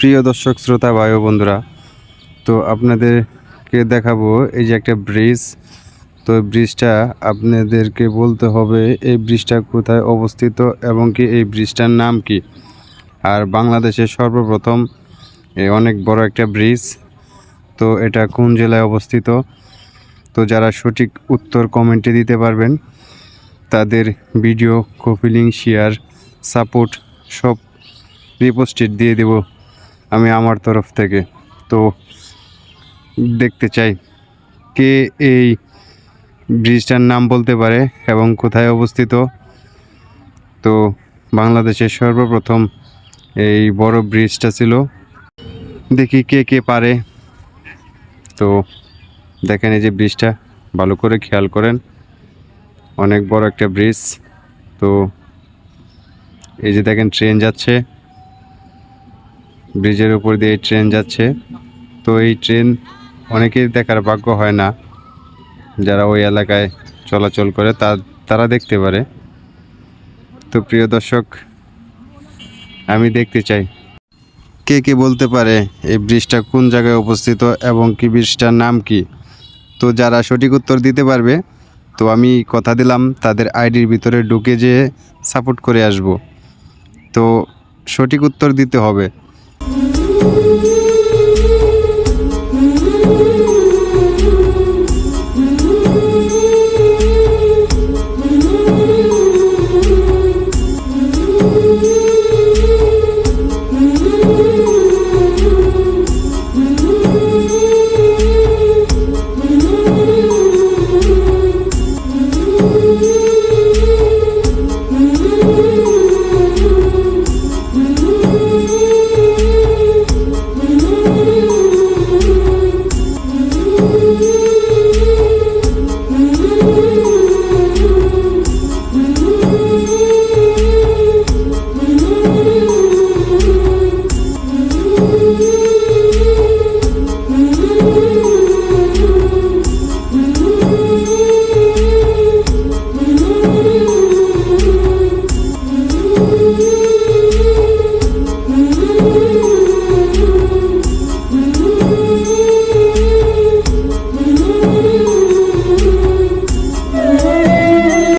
প্রিয় দর্শক শ্রোতা ভাই ও বন্ধুরা, তো আপনাদেরকে দেখাবো এই যে একটা ব্রিজ। তো ব্রিজটা আপনাদেরকে বলতে হবে এই ব্রিজটা কোথায় অবস্থিত এবং কি এই ব্রিজটার নাম কি। আর বাংলাদেশের সর্বপ্রথম অনেক বড় একটা ব্রিজ। তো এটা কোন জেলায় অবস্থিত? তো যারা সঠিক উত্তর কমেন্টে দিতে পারবেন তাদের video copy link share support সব রিপোস্টেড দিয়ে দেব আমি আমার তরফ থেকে। তো দেখতে চাই কে এই ব্রিজটার নাম বলতে পারে এবং কোথায় অবস্থিত। তো বাংলাদেশের সর্বপ্রথম এই বড় ব্রিজটা ছিল। দেখি কে কে পারে। তো দেখেন এই যে ব্রিজটা, ভালো করে খেয়াল করেন, অনেক বড় একটা ব্রিজ। তো এই যে দেখেন ট্রেন যাচ্ছে, ব্রিজের উপর দিয়ে ট্রেন যাচ্ছে। তো এই ট্রেন অনেকেই দেখার ভাগ্য হয় না, যারা ওই এলাকায় চলাচল করে তারা দেখতে পারে। তো প্রিয় দর্শক, আমি দেখতে চাই কে কে বলতে পারে এই ব্রিজটা কোন জায়গায় অবস্থিত এবং কি ব্রিজটার নাম কি। তো যারা সঠিক উত্তর দিতে পারবে, তো আমি কথা দিলাম তাদের আইডির ভিতরে ঢুকে যেয়ে সাপোর্ট করে আসব। তো সঠিক উত্তর দিতে হবে।